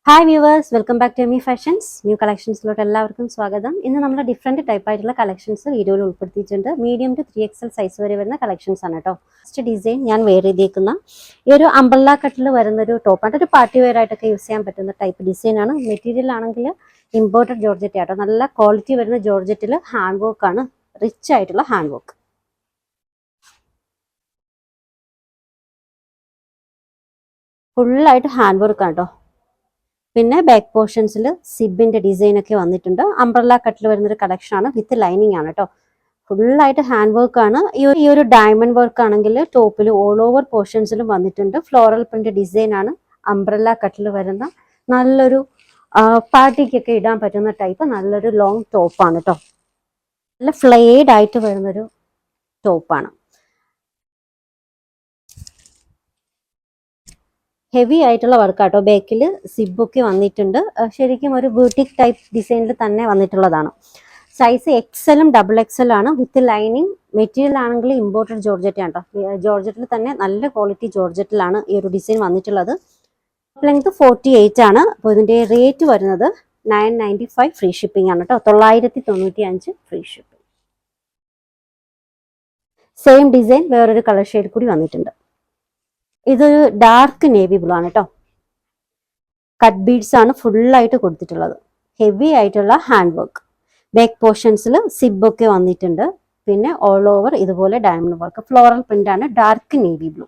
Hi viewers, welcome back to Amy fashions. New കളക്ഷൻസിലോട്ട് എല്ലാവർക്കും സ്വാഗതം. ഇന്ന് നമ്മൾ ഡിഫറെൻറ്റ് ടൈപ്പ് ആയിട്ടുള്ള കളക്ഷൻസ് വീഡിയോയിൽ ഉൾപ്പെടുത്തിയിട്ടുണ്ട്. മീഡിയം ടു 3XL സൈസ് വരെ വരുന്ന കളക്ഷൻസ് ആണ് കേട്ടോ. ഫസ്റ്റ് ഡിസൈൻ ഞാൻ വെയർ ചെയ്തേക്കുന്ന ഈ ഒരു അംബ്രല്ല കട്ടിൽ വരുന്നൊരു ടോപ്പാണ്. ഒരു പാർട്ടി വെയർ ആയിട്ടൊക്കെ യൂസ് ചെയ്യാൻ പറ്റുന്ന ടൈപ്പ് ഡിസൈനാണ്. മെറ്റീരിയൽ ആണെങ്കിൽ ഇമ്പോർട്ടഡ് ജോർജറ്റ് ആട്ടോ. നല്ല ക്വാളിറ്റി വരുന്ന ജോർജറ്റിൽ ഹാൻഡ് വർക്ക് ആണ്, റിച്ച് ആയിട്ടുള്ള ഹാൻഡ് വർക്ക്. ഫുള്ളായിട്ട് ഹാൻഡ് വർക്ക് ആണ് കേട്ടോ. പിന്നെ ബാക്ക് പോർഷൻസിൽ സിബിന്റെ ഡിസൈൻ ഒക്കെ വന്നിട്ടുണ്ട്. അംബ്രല്ല കട്ടിൽ വരുന്നൊരു കളക്ഷൻ ആണ്, വിത്ത് ലൈനിങ് ആണ് കേട്ടോ. ഫുള്ളായിട്ട് ഹാൻഡ് വർക്ക് ആണ്. ഈ ഒരു ഡയമണ്ട് വർക്ക് ആണെങ്കിൽ ടോപ്പിൽ ഓൾ ഓവർ പോർഷൻസിലും വന്നിട്ടുണ്ട്. ഫ്ലോറൽ പ്രിന്റ് ഡിസൈൻ ആണ്. അംബ്രല്ല കട്ടിൽ വരുന്ന നല്ലൊരു പാർട്ടിക്കൊക്കെ ഇടാൻ പറ്റുന്ന ടൈപ്പ് നല്ലൊരു ലോങ് ടോപ്പാണ് കേട്ടോ. നല്ല ഫ്ലെയ്ഡ് ആയിട്ട് വരുന്നൊരു ടോപ്പാണ്. ഹെവി ആയിട്ടുള്ള വർക്കാട്ടോ. ബാക്കിൽ സിബൊക്കെ വന്നിട്ടുണ്ട്. ശരിക്കും ഒരു ബൂട്ടിക് ടൈപ്പ് ഡിസൈനിൽ തന്നെ വന്നിട്ടുള്ളതാണ്. സൈസ് XL XXL ആണ്, വിത്ത് ലൈനിങ്. മെറ്റീരിയൽ ആണെങ്കിൽ ഇമ്പോർട്ടഡ് ജോർജറ്റ് ആണ് കേട്ടോ. ജോർജറ്റിൽ തന്നെ നല്ല ക്വാളിറ്റി ജോർജറ്റിലാണ് ഈ ഒരു ഡിസൈൻ വന്നിട്ടുള്ളത്. ലെങ്ത് 48 ആണ്. അപ്പോൾ ഇതിന്റെ റേറ്റ് വരുന്നത് 995 ഫ്രീ ഷിപ്പിംഗ് ആണ് കേട്ടോ. 995 ഫ്രീ ഷിപ്പിംഗ്. സെയിം ഡിസൈൻ വേറൊരു കളർ ഷെയ്ഡ് കൂടി വന്നിട്ടുണ്ട്. ഇതൊരു ഡാർക്ക് നേവി ബ്ലൂ ആണ് കേട്ടോ. കട്ട് ബീഡ്സ് ആണ് ഫുള്ളായിട്ട് കൊടുത്തിട്ടുള്ളത്. ഹെവി ആയിട്ടുള്ള ഹാൻഡ് വർക്ക്. ബാക്ക് പോർഷൻസിൽ സിബൊക്കെ വന്നിട്ടുണ്ട്. പിന്നെ ഓൾ ഓവർ ഇതുപോലെ ഡയമണ്ട് വർക്ക്. ഫ്ലോറൽ പ്രിന്റ് ആണ്. Dark navy blue.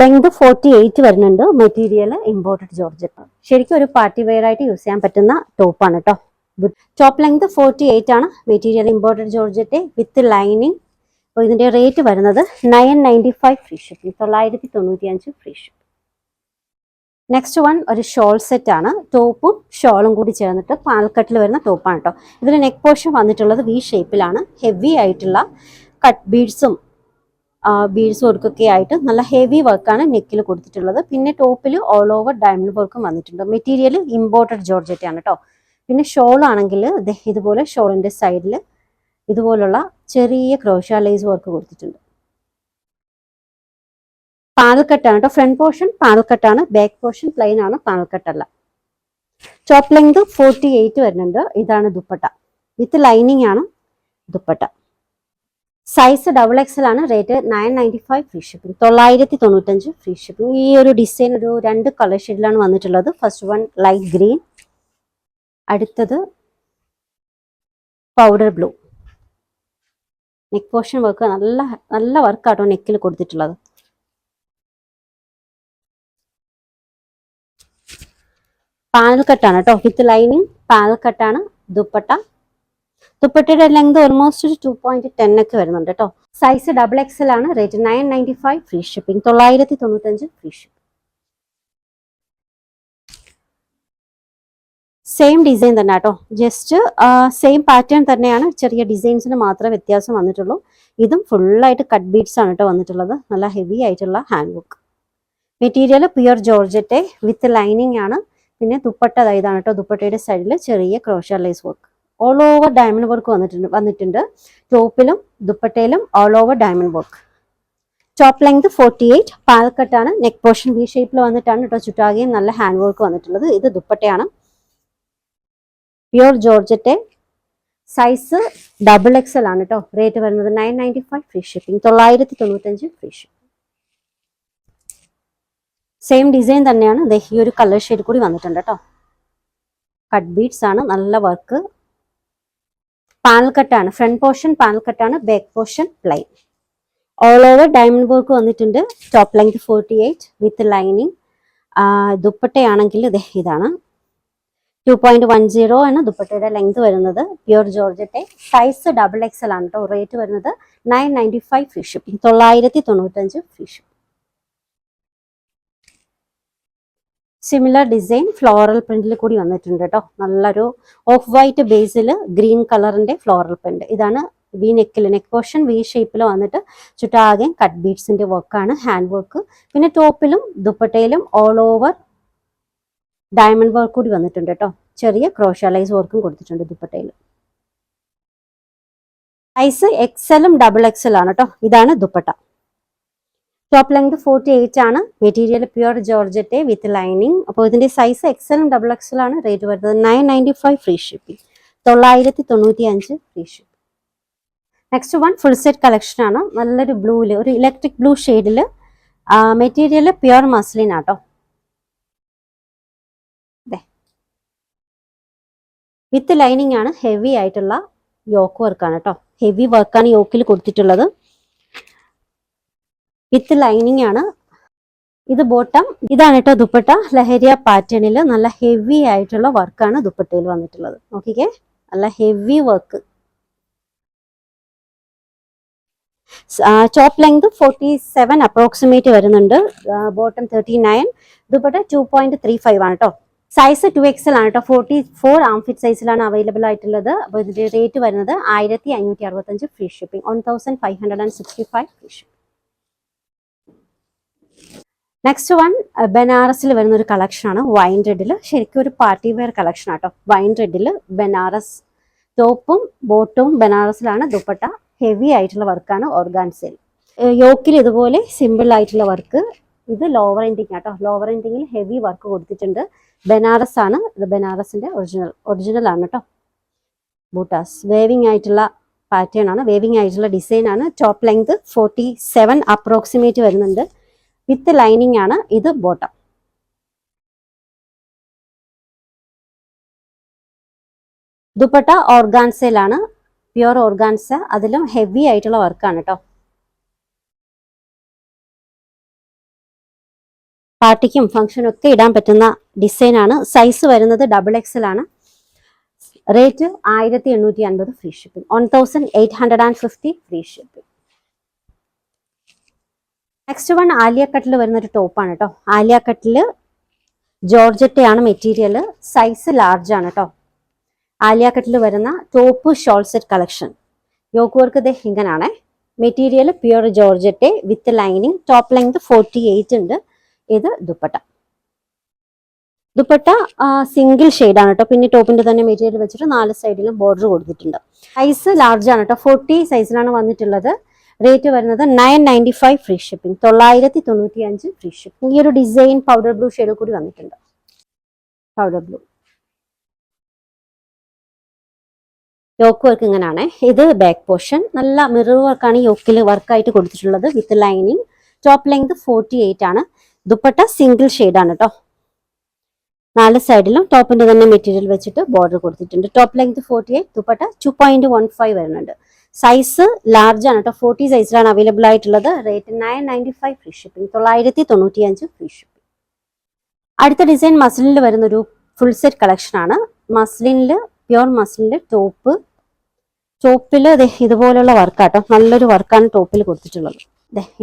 ലെങ്ത് 48 വരുന്നുണ്ട്. Material imported georgette. ശരിക്കും ഒരു പാർട്ടി വെയർ ആയിട്ട് യൂസ് ചെയ്യാൻ പറ്റുന്ന ടോപ്പാണ് കേട്ടോ. ടോപ്പ് ലെങ്ത് 48 ആണ്. Material imported georgette with lining. അപ്പോൾ ഇതിന്റെ റേറ്റ് വരുന്നത് 995 free shipping. 995 free shipping. Next one ഒരു ഷോൾ സെറ്റ് ആണ്. ടോപ്പും ഷോളും കൂടി ചേർന്നിട്ട് പാൽക്കട്ടിൽ വരുന്ന ടോപ്പാണ് കേട്ടോ. ഇതിൽ നെക്ക് പോർഷൻ വന്നിട്ടുള്ളത് വി ഷേപ്പിലാണ്. ഹെവി ആയിട്ടുള്ള കട്ട് ബീഡ്സും വർക്കൊക്കെ ആയിട്ട് നല്ല ഹെവി വർക്കാണ് നെക്കിൽ കൊടുത്തിട്ടുള്ളത്. പിന്നെ ടോപ്പിൽ ഓൾ ഓവർ ഡയമണ്ട് വർക്കും വന്നിട്ടുണ്ട്. മെറ്റീരിയൽ ഇമ്പോർട്ടഡ് ജോർജറ്റ് ആണ് കേട്ടോ. പിന്നെ ഷോൾ ആണെങ്കിൽ ഇതുപോലെ ഷോളിന്റെ സൈഡിൽ ഇതുപോലുള്ള ചെറിയ ക്രോഷ്യ ലേസ് വർക്ക് കൊടുത്തിട്ടുണ്ട്. പാൽക്കട്ടാണ് കേട്ടോ. ഫ്രണ്ട് പോർഷൻ പാൽക്കട്ടാണ്, ബാക്ക് പോർഷൻ പ്ലെയിൻ ആണ്, പാൽക്കട്ടല്ല. ടോപ്പ് ലെങ്ത് 48 വരുന്നുണ്ട്. ഇതാണ് ദുപ്പട്ട. വിത്ത് ലൈനിങ് ആണ് ദുപ്പട്ട. സൈസ് XXL ആണ്. Rate 995 free shipping. 995 free shipping. ഈ ഒരു ഡിസൈൻ ഒരു 2 കളർ ഷെയ്ഡിലാണ് വന്നിട്ടുള്ളത്. ഫസ്റ്റ് വൺ ലൈറ്റ് ഗ്രീൻ, അടുത്തത് powder blue. Neck portion work നല്ല വർക്കാട്ടോ നെക്കിൽ കൊടുത്തിട്ടുള്ളത്. പാനൽ കട്ടാണ് കേട്ടോ. വിത്ത് ലൈനിങ് പാനൽ കട്ടാണ്. ദുപ്പട്ടയുടെ ലെങ്ത് ഓൾമോസ്റ്റ് 2.10 ഒക്കെ വരുന്നുണ്ട് കേട്ടോ. സൈസ് XXL ആണ്. Rate 995 free shipping. 995 free shipping. Same design തന്നെ കേട്ടോ. ജസ്റ്റ് സെയിം പാറ്റേൺ തന്നെയാണ്. ചെറിയ ഡിസൈൻസിന് മാത്രമേ വ്യത്യാസം വന്നിട്ടുള്ളൂ. ഇതും ഫുള്ളായിട്ട് കട്ട് ബീഡ്സ് ആണ് കേട്ടോ വന്നിട്ടുള്ളത്. നല്ല ഹെവി ആയിട്ടുള്ള hand work. Material pure georgette with lining ആണ്. പിന്നെ ദുപ്പട്ട ഇതാണ് കേട്ടോ. ദുപ്പട്ടയുടെ സൈഡിൽ ചെറിയ crochet lace work. All over diamond work വന്നിട്ടുണ്ട്. ടോപ്പിലും ദുപ്പട്ടയിലും all over diamond work. Top length 48. പാൽക്കട്ടാണ്. നെക്ക് പോർഷൻ വി ഷേപ്പിൽ വന്നിട്ടാണ് കേട്ടോ. ചുറ്റാകെയും നല്ല ഹാൻഡ് വർക്ക് വന്നിട്ടുള്ളത്. ഇത് ദുപ്പട്ടയാണ്. Pure georgette. സൈസ് XXL ആണ് കേട്ടോ. റേറ്റ് വരുന്നത് 995 free shipping. 995 free shipping. Same design തന്നെയാണ്. ഈ ഒരു കളർ ഷെയ്ഡ് കൂടി വന്നിട്ടുണ്ട് കേട്ടോ. കട്ട് ബീഡ്സ് ആണ്. നല്ല വർക്ക്. പാനൽ കട്ടാണ്. ഫ്രണ്ട് പോർഷൻ പാനൽ കട്ടാണ്. Back portion plain. All over diamond work വന്നിട്ടുണ്ട്. Top length 48 with lining. ദുപ്പട്ടയാണെങ്കിൽ ഇതാണ് 2.10 ആണ് ദുപ്പട്ടയുടെ ലെങ്ത് വരുന്നത്. Pure georgette. സൈസ് XXL ആണ് കേട്ടോ. റേറ്റ് വരുന്നത് 995 free shipping. 995 free shipping. Similar design floral പ്രിന്റിൽ കൂടി വന്നിട്ടുണ്ട് കേട്ടോ. നല്ലൊരു ഓഫ് വൈറ്റ് ബേസിൽ ഗ്രീൻ കളറിന്റെ ഫ്ലോറൽ പ്രിന്റ്. ഇതാണ് വി നെക്കിൽ. നെക്ക് പോർഷൻ വി ഷേപ്പിൽ വന്നിട്ട് ചുറ്റാകെ കട്ട് ബീഡ്സിന്റെ വർക്കാണ്, ഹാൻഡ് വർക്ക്. പിന്നെ ടോപ്പിലും ദുപ്പട്ടയിലും ഓൾ ഓവർ ഡയമണ്ട് വർക്ക് കൂടി വന്നിട്ടുണ്ട് കേട്ടോ. ചെറിയ ക്രോഷ്യ ലൈസ് വർക്കും കൊടുത്തിട്ടുണ്ട് ദുപ്പട്ടയിൽ. സൈസ് XL XXL ആണ് കേട്ടോ. ഇതാണ് ദുപ്പട്ട. ടോപ്പ് ലെങ്ത് 48 ആണ്. Material pure georgette with lining. അപ്പോൾ ഇതിന്റെ സൈസ് എക്സലും ഡബിൾ എക്സൽ ആണ്. റേറ്റ് വരുന്നത് 995 free shipping, 995 free shipping. Next one full set collection ആണ്. നല്ലൊരു ബ്ലൂവില്, ഒരു ഇലക്ട്രിക് ബ്ലൂ ഷെയ്ഡില്, മെറ്റീരിയൽ പ്യുവർ മസ്ലിൻ ആട്ടോ. വിത്ത് ലൈനിങ് ആണ്. ഹെവി ആയിട്ടുള്ള യോക്ക് വർക്കാണ് കേട്ടോ. ഹെവി വർക്കാണ് യോക്കിൽ കൊടുത്തിട്ടുള്ളത്. വിത്ത് ലൈനിങ് ആണ്. ഇത് ബോട്ടം. ഇതാണ് കേട്ടോ ദുപ്പട്ട. ലഹരിയ പാറ്റേണിൽ നല്ല ഹെവി ആയിട്ടുള്ള വർക്കാണ് ദുപ്പട്ടയിൽ വന്നിട്ടുള്ളത്. നോക്കിക്കേ, നല്ല heavy work. Top length 47 approximate വരുന്നുണ്ട്. ബോട്ടം 39. ദുപ്പട്ട 2.35 ആണ് കേട്ടോ. സൈസ് 2XL ആണ് കേട്ടോ. 44 ആം ഫിറ്റ് സൈസിലാണ് അവൈലബിൾ ആയിട്ടുള്ളത്. അപ്പോൾ ഇതിന്റെ റേറ്റ് വരുന്നത് 1565 free shipping, 1565 free shipping. Next one ബനാറസിൽ വരുന്ന ഒരു കളക്ഷൻ ആണ്. വൈൻ റെഡിൽ, ശരിക്കും ഒരു പാർട്ടി വെയർ കളക്ഷൻ ആട്ടോ. വൈൻ റെഡിൽ ബനാറസ് ടോപ്പും ബോട്ടും ബനാറസിലാണ്. ദുപ്പട്ട ഹെവി ആയിട്ടുള്ള വർക്കാണ് ഓർഗാൻസയിൽ. യോക്കിൽ ഇതുപോലെ സിമ്പിൾ ആയിട്ടുള്ള വർക്ക്. ഇത് ലോവർ എൻഡിങ് ആട്ടോ. ലോവർ എൻഡിങ്ങിൽ ഹെവി വർക്ക് കൊടുത്തിട്ടുണ്ട്. ബനാറസ് ആണ് ഇത്. ബനാറസിന്റെ ഒറിജിനൽ ആണ് കേട്ടോ. ബൂട്ടാസ് വേവിംഗ് ആയിട്ടുള്ള പാറ്റേൺ ആണ്, വേവിംഗ് ആയിട്ടുള്ള ഡിസൈൻ ആണ്. ടോപ്പ് ലെങ്ത് 47 അപ്രോക്സിമേറ്റ് വരുന്നുണ്ട്. വിത്ത് ലൈനിങ് ആണ്. ഇത് ബോട്ടം. ദുപ്പട്ട ഓർഗാൻസയിലാണ്, പ്യുവർ ഓർഗാൻസ. അതിലും ഹെവി ആയിട്ടുള്ള വർക്കാണ് കേട്ടോ. പാർട്ടിക്കും ഫംഗ്ഷനും ഒക്കെ ഇടാൻ പറ്റുന്ന ഡിസൈൻ ആണ്. സൈസ് വരുന്നത് ഡബിൾ എക്സൽ ആണ്. Rate 1850 free shipping, 1850 free shipping. Next one Alia കട്ടിൽ വരുന്ന ഒരു ടോപ്പാണ് കേട്ടോ. ആലിയ കട്ടിൽ ജോർജറ്റയാണ് മെറ്റീരിയൽ. സൈസ് ലാർജ് ആണ് കേട്ടോ. ആലിയ കട്ടിൽ വരുന്ന top shawl set collection. Yoke work ഇത് ഇങ്ങനാണ്. Material pure georgette with lining. Top length 48 ഉണ്ട്. ഇത് ദുപ്പട്ട. ദുപ്പട്ട സിംഗിൾ ഷെയ്ഡ് ആണ് കേട്ടോ. പിന്നെ ടോപ്പിന്റെ തന്നെ മെറ്റീരിയൽ വെച്ചിട്ട് 4 സൈഡിലും ബോർഡർ കൊടുത്തിട്ടുണ്ട്. സൈസ് ലാർജ് ആണ് കേട്ടോ. 40 സൈസിലാണ് വന്നിട്ടുള്ളത്. റേറ്റ് വരുന്നത് 995 ഫ്രീ ഷിപ്പിംഗ്, 995 ഫ്രീ ഷിപ്പിംഗ്. ഈ ഒരു ഡിസൈൻ പൗഡർ ബ്ലൂ ഷെയ്ഡ് കൂടി വന്നിട്ടുണ്ട്. പൗഡർ ബ്ലൂ യോക്ക് വർക്ക് ഇങ്ങനെയാണ്. ഇത് ബാക്ക് പോർഷൻ. നല്ല മിറർ വർക്കാണ് യോക്കിൽ വർക്കായിട്ട് കൊടുത്തിട്ടുള്ളത് വിത്ത് ലൈനിങ്. ടോപ്പ് ലെങ്ത് 48 ആണ്. ദുപ്പട്ട സിംഗിൾ ഷെയ്ഡ് ആണ് കേട്ടോ. 4 സൈഡിലും ടോപ്പിന്റെ തന്നെ മെറ്റീരിയൽ വെച്ചിട്ട് ബോർഡർ കൊടുത്തിട്ടുണ്ട്. ടോപ്പ് ലെങ്ത് 48, ദുപ്പട്ട 2.15 വരുന്നുണ്ട്. സൈസ് ലാർജ് ആണ് കേട്ടോ. 40 സൈസിലാണ് അവൈലബിൾ ആയിട്ടുള്ളത്. Rate 995 free shipping, 995 free shipping. അടുത്ത ഡിസൈൻ മസ്ലിനിൽ വരുന്നൊരു ഫുൾ സെറ്റ് കളക്ഷൻ ആണ്. മസ്ലിനിൽ, പ്യുവർ മസ്ലിനിൽ ടോപ്പിൽ ഇതുപോലുള്ള വർക്കാട്ടോ. നല്ലൊരു വർക്കാണ് ടോപ്പിൽ കൊടുത്തിട്ടുള്ളത്.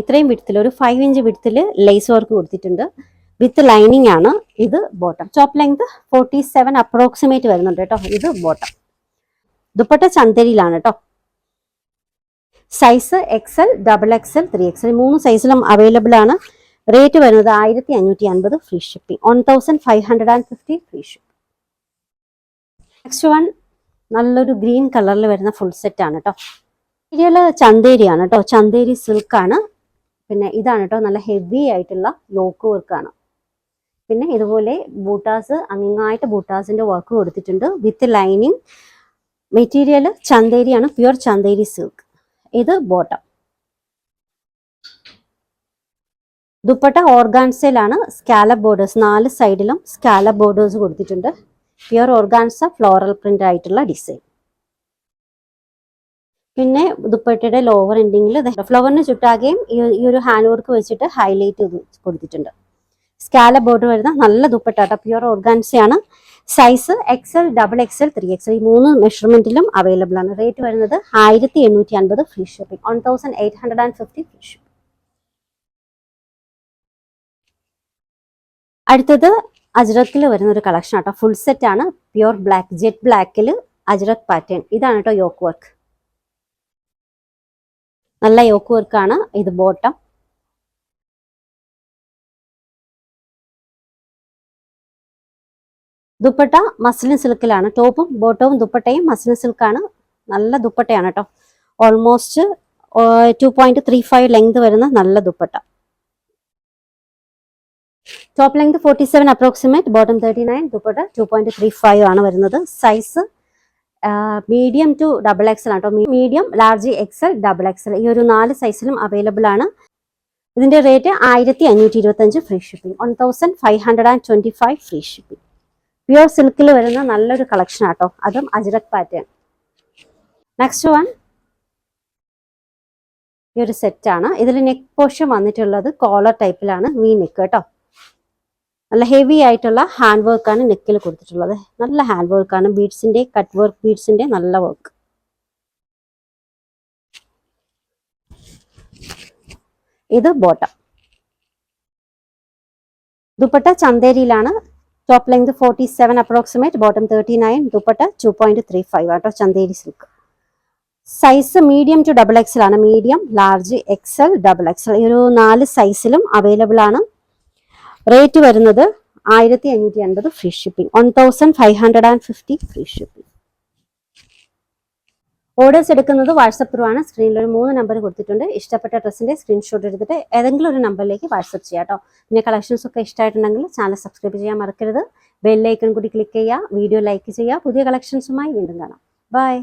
ഇത്രയും വിഡ്ത്തിൽ, ഒരു 5 ഇഞ്ച് വിഡ്ത്തിൽ ലേസ് വർക്ക് കൊടുത്തിട്ടുണ്ട്. വിത്ത് ലൈനിങ് ആണ്. ഇത് ബോട്ടം. ടോപ്പ് ലെങ്ത് 47 അപ്രോക്സിമേറ്റ് വരുന്നുണ്ട് കേട്ടോ. ഇത് ബോട്ടം. ദുപ്പട്ട ചന്തരിയിലാണ് കേട്ടോ. Size XL, double XL, 3XL 3 സൈസിലും അവൈലബിൾ ആണ്. റേറ്റ് വരുന്നത് 1550 free shipping, 1550 free shipping. Next one നല്ലൊരു ഗ്രീൻ കളറിൽ വരുന്ന ഫുൾ സെറ്റ് ആണ് കേട്ടോ. മെറ്റീരിയൽ ചന്തേരി ആണ് കേട്ടോ. ചന്തേരി സിൽക്ക് ആണ്. പിന്നെ ഇതാണ് കേട്ടോ, നല്ല ഹെവി ആയിട്ടുള്ള യോക്ക് വർക്കാണ്. പിന്നെ ഇതുപോലെ ബൂട്ടാസ്, അങ്ങിങ്ങായിട്ട് ബൂട്ടാസിന്റെ വർക്ക് കൊടുത്തിട്ടുണ്ട് വിത്ത് ലൈനിങ്. മെറ്റീരിയൽ ചന്തേരിയാണ്, പ്യുവർ ചന്തേരി സിൽക്ക്. ഇത് ബോട്ടം. ദുപ്പട്ട ഓർഗാൻസയിലാണ്. സ്കാലപ്പ് ബോർഡേഴ്സ് 4 സൈഡിലും സ്കാലപ്പ് ബോർഡേഴ്സ് കൊടുത്തിട്ടുണ്ട്. പ്യുവർ ഓർഗാൻസ ഫ്ലോറൽ പ്രിന്റ് ആയിട്ടുള്ള ഡിസൈൻ. പിന്നെ ദുപ്പട്ടയുടെ ലോവർ എൻഡിങ്ങിൽ ഫ്ലവറിന് ചുറ്റാകെയും ഈ ഒരു ഹാൻഡ് വർക്ക് വെച്ചിട്ട് ഹൈലൈറ്റ് കൊടുത്തിട്ടുണ്ട്. സ്കാലപ്പ് ബോർഡർ വരുന്ന നല്ല ദുപ്പട്ട, പ്യുവർ ഓർഗാൻസയാണ്. Size XL, double XL, 3XL ഈ 3 മെഷർമെന്റിലും അവൈലബിൾ ആണ്. റേറ്റ് വരുന്നത് 1850 ഫ്രീ ഷിപ്പിംഗ്, 1850 ഫ്രീ ഷിപ്പിംഗ്. അടുത്തത് അജ്രക്കിൽ വരുന്ന ഒരു കളക്ഷൻ ആട്ടോ. ഫുൾ സെറ്റ് ആണ്. പ്യുവർ ബ്ലാക്ക്, ജെറ്റ് ബ്ലാക്കിൽ അജ്രക് പാറ്റേൺ. ഇതാണ് കേട്ടോ യോക്ക് വർക്ക്. നല്ല യോക്ക് വർക്കാണ്. ഇത് ബോട്ടം. ദുപ്പട്ട മസ്ലിൻ സിൽക്കിലാണ്. ടോപ്പും ബോട്ടവും ദുപ്പട്ടയും മസ്ലിൻ സിൽക്കാണ്. നല്ല ദുപ്പട്ടയാണ് കേട്ടോ. ഓൾമോസ്റ്റ് 2.35 ലെങ്ത് വരുന്ന നല്ല dupatta. Top length 47 approximate, bottom 39, dupatta 2.35 ആണ് വരുന്നത്. Size medium to double XL ആണ് കേട്ടോ. Medium, large, XL, double XL ഈ ഒരു 4 സൈസിലും അവൈലബിൾ ആണ്. ഇതിന്റെ rate 1525 free shipping, 1525 free shipping. Pure സിൽക്കിൽ വരുന്ന നല്ലൊരു കളക്ഷൻ ആട്ടോ, അതും അജ്രക് പാറ്റേൺ. നെക്സ്റ്റ് വൺ ഈ ഒരു സെറ്റ് ആണ്. ഇതിൽ നെക്ക് പോർഷൻ വന്നിട്ടുള്ളത് കോളർ ടൈപ്പിലാണ്, വി നെക്ക് കേട്ടോ. നല്ല ഹെവി ആയിട്ടുള്ള ഹാൻഡ് വർക്കാണ് നെക്കിൽ കൊടുത്തിട്ടുള്ളത്. നല്ല ഹാൻഡ് വർക്കാണ്, ബീഡ്സിന്റെ കട്ട് വർക്ക് ബീഡ്സിന്റെ നല്ല വർക്ക്. ഇത് ബോട്ടം. ദുപ്പട്ട ചന്തേരിയിലാണ്. Top length 47 approximate, bottom 39, dupatta 2.35 ആട്ടോ, Chanderi silk. Size medium to double XL ആണ്. Medium, large, XL, double XL ഈ ഒരു 4 സൈസിലും അവൈലബിൾ ആണ്. റേറ്റ് വരുന്നത് 1550 free shipping, 1550 free shipping. Orders എടുക്കുന്നത് വാട്സപ്പ് ത്രൂ ആണ്. സ്ക്രീനിൽ ഒരു 3 നമ്പർ കൊടുത്തിട്ടുണ്ട്. ഇഷ്ടപ്പെട്ട ഡ്രസ്സിന്റെ സ്ക്രീൻഷോട്ട് എടുത്തിട്ട് ഏതെങ്കിലും ഒരു നമ്പറിലേക്ക് വാട്സപ്പ് ചെയ്യാം കേട്ടോ. പിന്നെ കളക്ഷൻസ് ഒക്കെ ഇഷ്ടമായിട്ടുണ്ടെങ്കിൽ ചാനൽ സബ്സ്ക്രൈബ് ചെയ്യാൻ മറക്കരുത്. ബെൽ ഐക്കൺ കൂടി ക്ലിക്ക് ചെയ്യുക, വീഡിയോ ലൈക്ക് ചെയ്യുക. പുതിയ കളക്ഷൻസുമായി വീണ്ടും കാണാം. ബൈ.